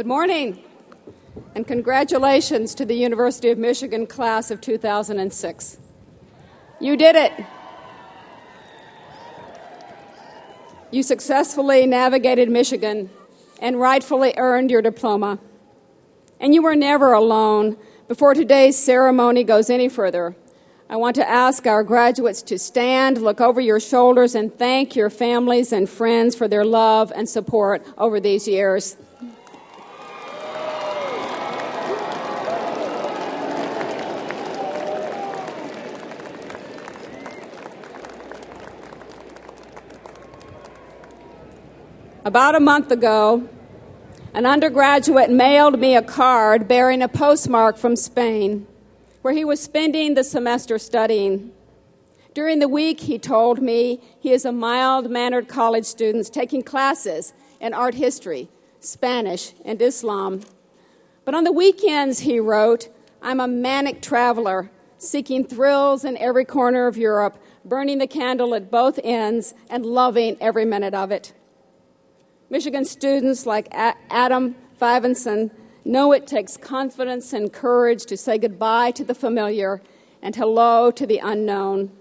Good morning, and congratulations to the University of Michigan class of 2006. You did it. You successfully navigated Michigan and rightfully earned your diploma. And you were never alone. Before today's ceremony goes any further, I want to ask our graduates to stand, look over your shoulders, and thank your families and friends for their love and support over these years. About a month ago, an undergraduate mailed me a card bearing a postmark from Spain, where he was spending the semester studying. During the week, he told me, he is a mild-mannered college student taking classes in art history, Spanish, and Islam. But on the weekends, he wrote, I'm a manic traveler, seeking thrills in every corner of Europe, burning the candle at both ends and loving every minute of it. Michigan students like Adam Fivenson know it takes confidence and courage to say goodbye to the familiar and hello to the unknown.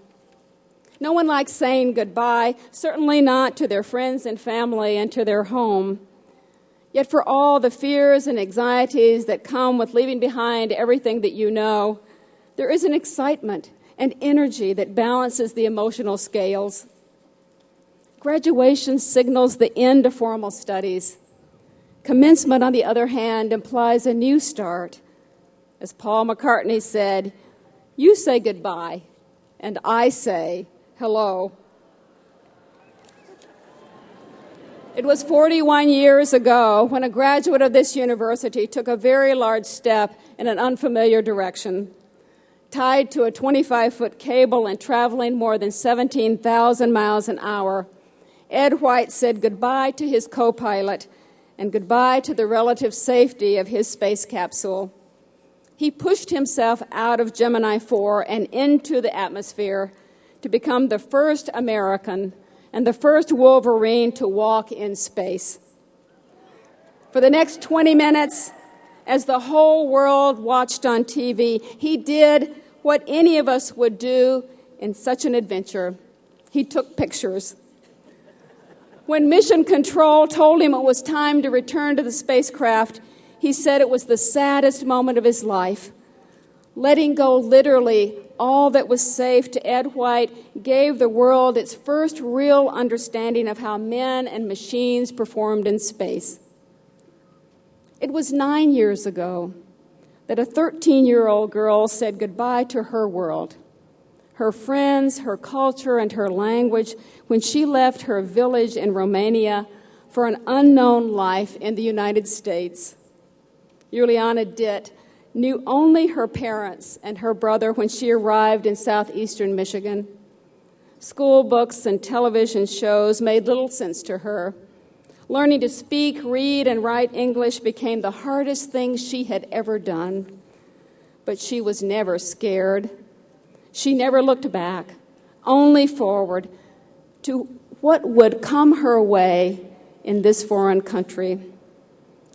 No one likes saying goodbye, certainly not to their friends and family and to their home. Yet for all the fears and anxieties that come with leaving behind everything that you know, there is an excitement and energy that balances the emotional scales. Graduation signals the end of formal studies. Commencement, on the other hand, implies a new start. As Paul McCartney said, you say goodbye, and I say hello. It was 41 years ago when a graduate of this university took a very large step in an unfamiliar direction. Tied to a 25-foot cable and traveling more than 17,000 miles an hour, Ed White said goodbye to his co-pilot and goodbye to the relative safety of his space capsule. He pushed himself out of Gemini 4 and into the atmosphere to become the first American and the first Wolverine to walk in space. For the next 20 minutes, as the whole world watched on TV, he did what any of us would do in such an adventure. He took pictures. When Mission Control told him it was time to return to the spacecraft, he said it was the saddest moment of his life. Letting go literally all that was safe to Ed White gave the world its first real understanding of how men and machines performed in space. It was 9 years ago that a 13-year-old girl said goodbye to her world, her friends, her culture, and her language when she left her village in Romania for an unknown life in the United States. Juliana Ditt knew only her parents and her brother when she arrived in southeastern Michigan. School books and television shows made little sense to her. Learning to speak, read, and write English became the hardest thing she had ever done. But she was never scared. She never looked back, only forward to what would come her way in this foreign country.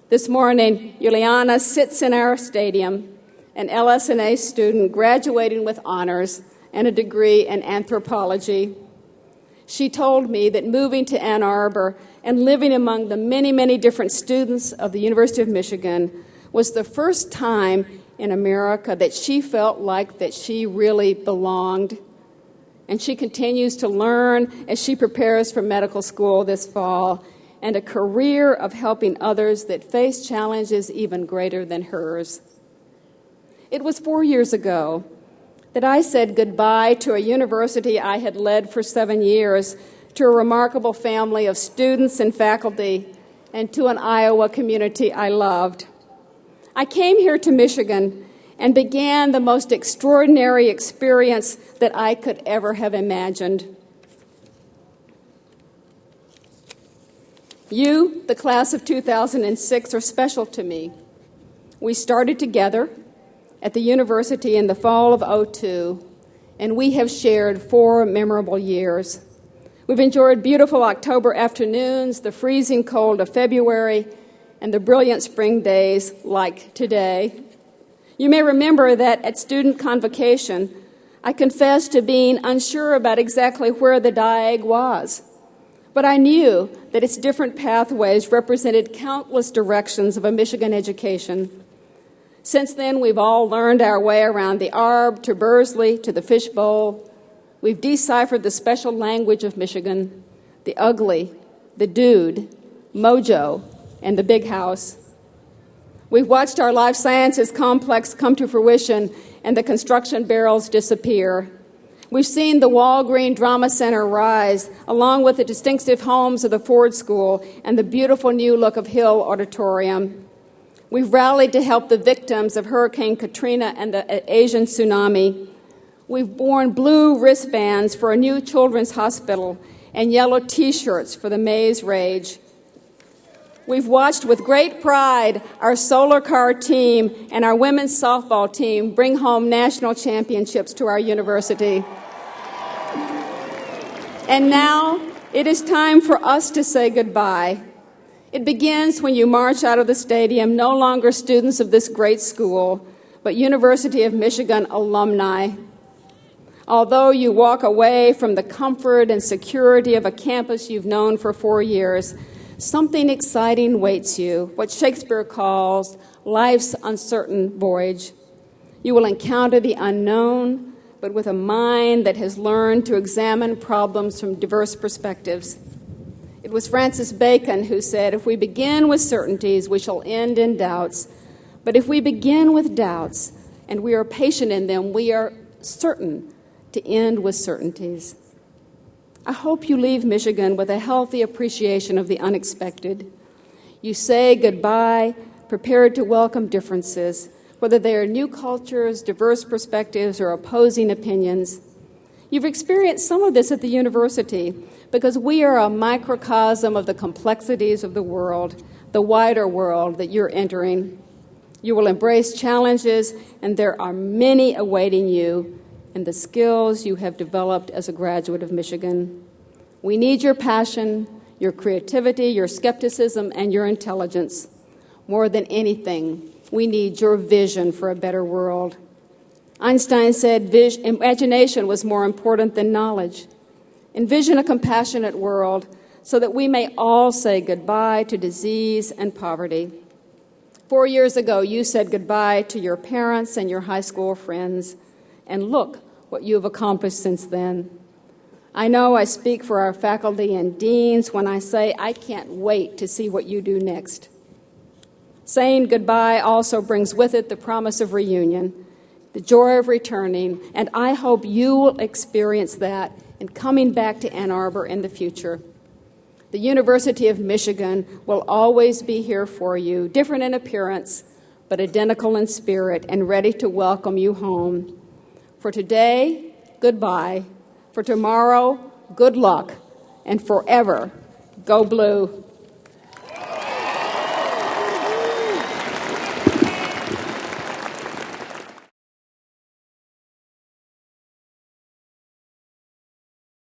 This morning, Juliana sits in our stadium, an LS&A student graduating with honors and a degree in anthropology. She told me that moving to Ann Arbor and living among the many, many different students of the University of Michigan was the first time in America that she felt like that she really belonged. And she continues to learn as she prepares for medical school this fall and a career of helping others that face challenges even greater than hers. It was 4 years ago that I said goodbye to a university I had led for 7 years, to a remarkable family of students and faculty, and to an Iowa community I loved. I came here to Michigan and began the most extraordinary experience that I could ever have imagined. You, the class of 2006, are special to me. We started together at the university in the fall of '02, and we have shared 4 memorable years. We've enjoyed beautiful October afternoons, the freezing cold of February, and the brilliant spring days like today. You may remember that at student convocation, I confessed to being unsure about exactly where the diag was, but I knew that its different pathways represented countless directions of a Michigan education. Since then, we've all learned our way around the Arb to Bursley to the Fishbowl. We've deciphered the special language of Michigan, the ugly, the dude, mojo, and the big house. We've watched our life sciences complex come to fruition and the construction barrels disappear. We've seen the Walgreen Drama Center rise, along with the distinctive homes of the Ford School and the beautiful new look of Hill Auditorium. We've rallied to help the victims of Hurricane Katrina and the Asian tsunami. We've worn blue wristbands for a new children's hospital and yellow T-shirts for the Maze Rage. We've watched with great pride our solar car team and our women's softball team bring home national championships to our university. And now it is time for us to say goodbye. It begins when you march out of the stadium, no longer students of this great school, but University of Michigan alumni. Although you walk away from the comfort and security of a campus you've known for 4 years, something exciting waits you, what Shakespeare calls life's uncertain voyage. You will encounter the unknown, but with a mind that has learned to examine problems from diverse perspectives. It was Francis Bacon who said, "If we begin with certainties, we shall end in doubts. But if we begin with doubts and we are patient in them, we are certain to end with certainties." I hope you leave Michigan with a healthy appreciation of the unexpected. You say goodbye, prepared to welcome differences, whether they are new cultures, diverse perspectives, or opposing opinions. You've experienced some of this at the university because we are a microcosm of the complexities of the world, the wider world that you're entering. You will embrace challenges, and there are many awaiting you and the skills you have developed as a graduate of Michigan. We need your passion, your creativity, your skepticism, and your intelligence. More than anything, we need your vision for a better world. Einstein said imagination was more important than knowledge. Envision a compassionate world so that we may all say goodbye to disease and poverty. 4 years ago, you said goodbye to your parents and your high school friends, and look what you have accomplished since then. I know I speak for our faculty and deans when I say I can't wait to see what you do next. Saying goodbye also brings with it the promise of reunion, the joy of returning, and I hope you will experience that in coming back to Ann Arbor in the future. The University of Michigan will always be here for you, different in appearance, but identical in spirit and ready to welcome you home. For today, goodbye. For tomorrow, good luck. And forever, go blue.